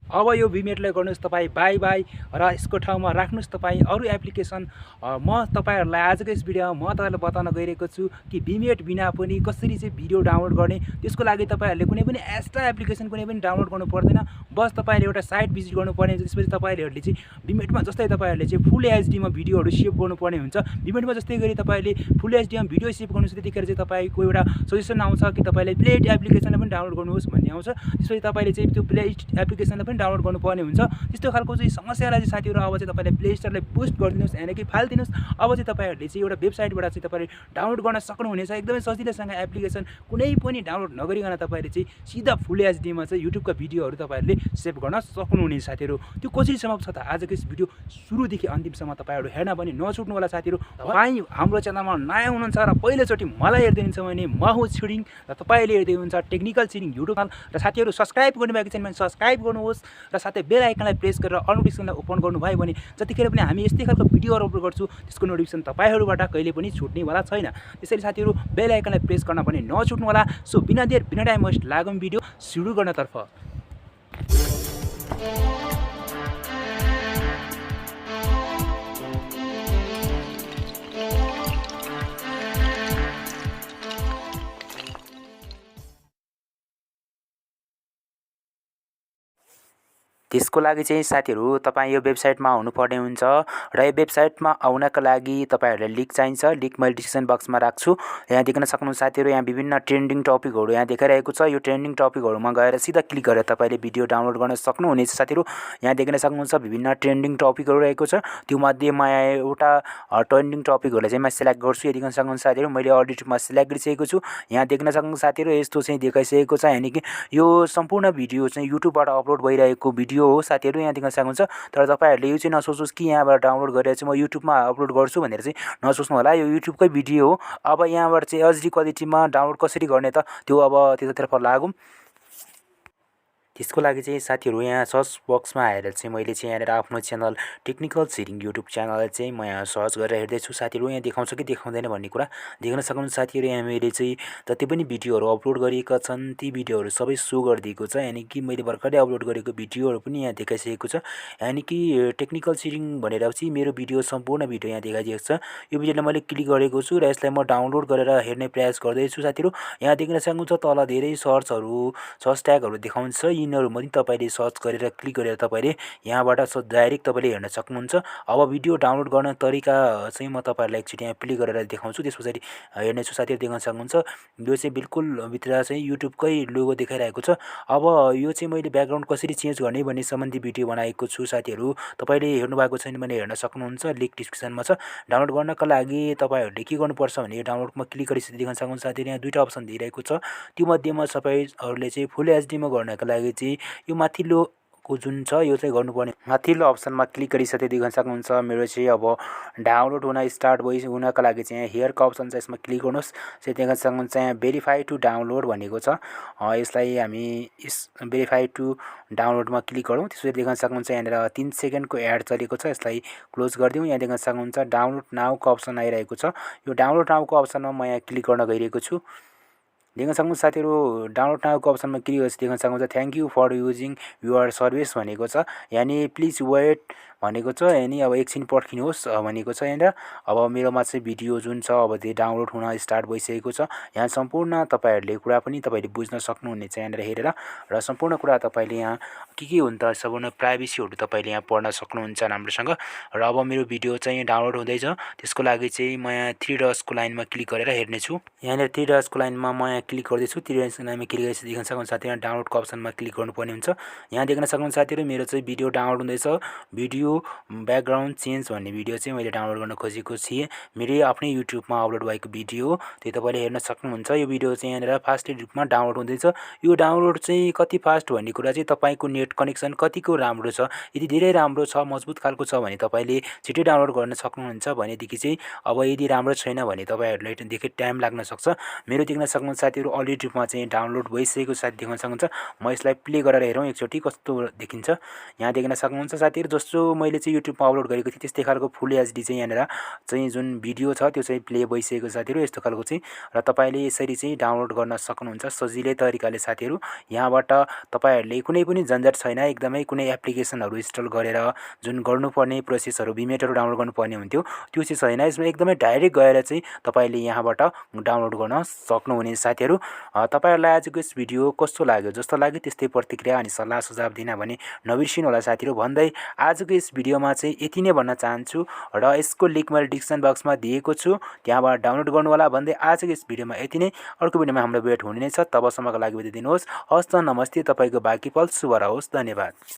अब यो भिमेटलाई गर्नुहोस् तपाईँ बाई बाई र यसको ठाउँमा राख्नुहोस् तपाईँ अरू एप्लिकेसन। म तपाईँहरूलाई आजको यस भिडियोमा म तपाईँलाई बताउन गइरहेको छु कि भिमेट बिना पनि कसरी चाहिँ भिडियो डाउनलोड गर्ने। त्यसको लागि तपाईँहरूले कुनै पनि एक्स्ट्रा एप्लिकेसन कुनै पनि डाउनलोड गर्नु पर्दैन। बस तपाईँले एउटा साइट भिजिट गर्नुपर्ने हुन्छ। त्यसपछि तपाईँहरूले चाहिँ भिमेटमा जस्तै तपाईँहरूले चाहिँ फुल एचडीमा भिडियोहरू सेभ गर्नुपर्ने हुन्छ। भिमेटमा जस्तै गरी तपाईँले फुल एचडीमा भिडियो सेभ गर्नुहोस् त्यतिखेर चाहिँ तपाईँको एउटा सजेसन आउँछ कि तपाईँले प्लेट एप्लिकेसनलाई पनि डाउनलोड गर्नुहोस् भन्ने आउँछ। त्यसपछि तपाईँले चाहिँ त्यो प्लेट एप्लिकेसनलाई पनि डाउनलोड गर्नुपर्ने हुन्छ। त्यस्तो खालको चाहिँ समस्यालाई चाहिँ साथीहरू अब चाहिँ तपाईँले प्ले स्टोरलाई बुस्ट गरिदिनुहोस् यानि कि फालिदिनुहोस्। अब चाहिँ तपाईँहरूले चाहिँ एउटा वेबसाइटबाट चाहिँ तपाईँले डाउनलोड गर्न सक्नुहुनेछ एकदमै सजिलैसँग एप्लिकेसन कुनै पनि डाउनलोड नगरिकन तपाईँले चाहिँ सिधा फुल एचडीमा चाहिँ युट्युबका भिडियोहरू तपाईँहरूले सेभ गर्न सक्नुहुनेछ साथीहरू। त्यो कसरी सम्भव छ त आजको यस भिडियो सुरुदेखि अन्तिमसम्म तपाईँहरू हेर्न पनि नछुट्नु होला साथीहरू। तपाईँ हाम्रो च्यानलमा नयाँ हुनुहुन्छ र पहिलोचोटि मलाई हेर्दै हुनुहुन्छ भने म हुँ छिरिङ र तपाईँले हेर्दै हुनुहुन्छ टेक्निकल छिरिङ युट्युब च्यानल। र साथीहरू सब्सक्राइब गर्नुभएको छैन भने सब्सक्राइब गर्नुहोस् र साथै बेल आइकनलाई प्रेस गरेर अल नोटिफिकेसनलाई ओपन गर्नुभयो भने जतिखेर पनि हामी यस्तै खालको भिडियोहरू अपलोड गर्छौँ त्यसको नोटिफिकेसन तपाईँहरूबाट कहिले पनि छुट्नेवाला छैन। त्यसैले साथीहरू बेल आइकनलाई प्रेस गर्न पनि नछुट्नु होला। सो बिना देर बिना टाइम वेस्ट लागौँ भिडियो सुरु गर्नतर्फ। त्यसको लागि चाहिँ साथीहरू तपाईँ यो वेबसाइटमा आउनुपर्ने हुन्छ र यो वेबसाइटमा आउनका लागि तपाईँहरूलाई लिङ्क चाहिन्छ। लिङ्क मैले डिस्क्रिप्सन बक्समा राख्छु। यहाँ देख्न सक्नुहुन्छ साथीहरू यहाँ विभिन्न ट्रेन्डिङ टपिकहरू यहाँ देखाइरहेको छ। यो ट्रेन्डिङ टपिकहरूमा गएर सिधा क्लिक गरेर तपाईँले भिडियो डाउनलोड गर्न सक्नुहुनेछ साथीहरू। यहाँ देख्न सक्नुहुन्छ विभिन्न ट्रेन्डिङ टपिकहरू रहेको छ। त्योमध्ये म एउटा ट्रेन्डिङ टपिकहरूलाई चाहिँ म सिलेक्ट गर्छु। यहाँ देख्न सक्नुहुन्छ साथीहरू मैले अलरेडी सिलेक्ट गरिसकेको छु। यहाँ देख्न सक्नुहुन्छ साथीहरू यस्तो चाहिँ देखाइसकेको छ यानि कि यो सम्पूर्ण भिडियो चाहिँ युट्युबबाट अपलोड भइरहेको भिडियो हो साथीहरू। यहाँ देख्न सक्नुहुन्छ। तर तपाईँहरूले यो चाहिँ नसोच्नुहोस् कि यहाँबाट डाउनलोड गरेर चाहिँ म युट्युबमा अपलोड गर्छु भनेर चाहिँ नसोच्नु होला। यो युट्युबकै भिडियो हो। अब यहाँबाट चाहिँ एचडी क्वालिटीमा डाउनलोड कसरी गर्ने त त्यो अब त्यतातर्फ लागौँ। त्यसको लागि चाहिँ साथीहरू यहाँ सर्च बक्समा आएर चाहिँ मैले चाहिँ यहाँनिर आफ्नो channel technical Chhiring YouTube channel चाहिँ म यहाँ सर्च गरेर हेर्दैछु साथीहरू। यहाँ देखाउँछ कि देखाउँदैन भन्ने कुरा देख्न सक्नुहुन्छ साथीहरू। यहाँ मैले चाहिँ जति पनि भिडियोहरू अपलोड गरिएका छन् ती भिडियोहरू सबै सो गरिदिएको छ। यानि कि मैले भर्खरै अपलोड गरेको भिडियोहरू पनि यहाँ देखाइसकेको छ। यानि कि टेक्निकल छिरिङ भनेर चाहिँ मेरो भिडियो सम्पूर्ण भिडियो यहाँ देखाइदिएको छ। यो भिडियोलाई मैले क्लिक गरेको छु र यसलाई म डाउनलोड गरेर हेर्ने प्रयास गर्दैछु साथीहरू। यहाँ देख्न सक्नुहुन्छ तल धेरै सर्च ट्यागहरू देखाउँछ। यिनीहरूमध्ये तपाईँले सर्च गरेर क्लिक गरेर तपाईँले यहाँबाट डाइरेक्ट तपाईँले हेर्न सक्नुहुन्छ। अब भिडियो डाउनलोड गर्ने तरिका चाहिँ म तपाईँहरूलाई एकचोटि यहाँ प्ले गरेर देखाउँछु। त्यस पछाडि हेर्नेछु साथीहरू। देख्न सक्नुहुन्छ यो चाहिँ बिल्कुल भित्र चाहिँ युट्युबकै लोगो देखाइरहेको छ। अब यो चाहिँ मैले ब्याकग्राउन्ड कसरी चेन्ज गर्ने भन्ने सम्बन्धी भिडियो बनाएको छु साथीहरू। तपाईँले हेर्नुभएको छैन भने हेर्न सक्नुहुन्छ। लिङ्क डिस्क्रिप्सनमा छ। डाउनलोड गर्नका लागि तपाईँहरूले के गर्नुपर्छ भने डाउनलोडमा क्लिक गरिसकेपछि देख्न सक्नुहुन्छ साथीहरू। यहाँ दुईवटा अप्सन दिइरहेको छ। त्योमध्येमा तपाईँहरूले चाहिँ फुल एचडीमा गर्नका लागि चाहिँ यो माथिल्लोको जुन छ यो चाहिँ गर्नुपर्ने। माथिल्लो अप्सनमा क्लिक गरिसके देख्न सक्नुहुन्छ मेरो चाहिँ अब डाउनलोड हुन स्टार्ट हुनका लागि चाहिँ हेयरको अप्सन छ। यसमा क्लिक गर्नुहोस्। चाहिँ देख्न सक्नुहुन्छ यहाँ भेरिफाई टु डाउनलोड भनेको छ। यसलाई हामी भेरिफाई टु डाउनलोडमा क्लिक गरौँ। त्यसपछि देख्न सक्नुहुन्छ यहाँनिर 3 सेकेन्डको एड चलेको छ। यसलाई क्लोज गरिदिउँ। यहाँ देख्न सक्नुहुन्छ डाउनलोड नाउको अप्सन आइरहेको छ। यो डाउनलोड नाउको अप्सनमा म यहाँ क्लिक गर्न गइरहेको छु। देख्न सक्नुहुन्छ साथीहरू डाउनलोड नाउको अप्सनमा क्लिक गरेपछि देख्न सक्नुहुन्छ thank you for using your service भनेको छ। यानि प्लिज वेट भनेको छ। यानि अब एकछिन पर्खिनुहोस् भनेको छ यहाँनिर। अब मेरोमा चाहिँ भिडियो जुन छ अब त्यो डाउनलोड हुन स्टार्ट भइसकेको छ। यहाँ सम्पूर्ण तपाईँहरूले कुरा पनि तपाईँले बुझ्न सक्नुहुनेछ यहाँनिर हेरेर। र सम्पूर्ण कुरा तपाईँले यहाँ के हुन्छ सम्पूर्ण प्राइभेसीहरू तपाईँले यहाँ पढ्न सक्नुहुन्छ राम्रोसँग। र अब मेरो भिडियो चाहिँ डाउनलोड हुँदैछ। त्यसको लागि चाहिँ म यहाँ 3 डट्सको लाइनमा क्लिक गरेर हेर्नेछु। यहाँनिर 3 डट्सको लाइनमा म यहाँ क्लिक गर्दैछु। 3 डट्सको लाइनमा क्लिक गरेपछि देख्न सक्नुहुन्छ साथीहरू यहाँ डाउनलोडको अप्सनमा क्लिक गर्नुपर्ने हुन्छ। यहाँ देख्न सक्नुहुन्छ साथीहरू मेरो चाहिँ भिडियो डाउनलोड हुँदैछ। भिडियो ब्याकग्राउन्ड चेन्ज भन्ने भिडियो चाहिँ मैले डाउनलोड गर्न खोजेको थिएँ। मेरै आफ्नै युट्युबमा अपलोड भएको भिडियो हो। त्यो तपाईँले हेर्न सक्नुहुन्छ। यो भिडियो चाहिँ यहाँनिर फास्ट रूपमा डाउनलोड हुँदैछ। यो डाउनलोड चाहिँ कति फास्ट भन्ने कुरा चाहिँ तपाईँको नेट कनेक्सन कतिको राम्रो छ। यदि धेरै राम्रो छ मजबुत खालको छ भने तपाईँले छिटै डाउनलोड गर्न सक्नुहुन्छ। भनेदेखि चाहिँ अब यदि राम्रो छैन भने तपाईँहरूलाई धेरै टाइम लाग्न सक्छ। मेरो देख्न सक्नुहुन्छ साथीहरू साथीहरू अलरेडी रूपमा चाहिँ डाउनलोड भइसकेको साथी देख्न सक्नुहुन्छ। म यसलाई प्ले गरेर हेरौँ एकचोटि कस्तो देखिन्छ। यहाँ देख्न सक्नुहुन्छ साथीहरू, जस्तो मैले चाहिँ युट्युबमा अपलोड गरेको थिएँ त्यस्तै खालको फुल एचडी चाहिँ यहाँनिर चाहिँ जुन भिडियो छ त्यो चाहिँ प्ले भइसकेको साथीहरू यस्तो खालको चाहिँ। र तपाईँले यसरी चाहिँ डाउनलोड गर्न सक्नुहुन्छ सजिलै तरिकाले साथीहरू। यहाँबाट तपाईँहरूले कुनै पनि झन्झट छैन, एकदमै कुनै एप्लिकेसनहरू इन्स्टल गरेर जुन गर्नुपर्ने प्रोसेसहरू भिमेटहरू डाउनलोड गर्नुपर्ने हुन्थ्यो त्यो चाहिँ छैन। यसमा एकदमै डाइरेक्ट गएर चाहिँ तपाईँले यहाँबाट डाउनलोड गर्न सक्नुहुने साथीहरू। तपाईँहरूलाई आजको यस भिडियो कस्तो लाग्यो, जस्तो लाग्यो त्यस्तै प्रतिक्रिया अनि सल्लाह सुझाव दिन भने नबिर्सिनु होला साथीहरू भन्दै आजको यस भिडियोमा चाहिँ यति नै भन्न चाहन्छु। र यसको लिङ्क मैले डिस्क्रिप्सन बक्समा दिएको छु, त्यहाँबाट डाउनलोड गर्नु होला भन्दै आजको यस भिडियोमा यति नै। अर्को भिडियोमा हाम्रो भेट हुने नै छ, तबसम्मको लागि बिदा दिनुहोस्। हस् त, नमस्ते, तपाईँको बाँकी पल शुभ रहोस्। धन्यवाद।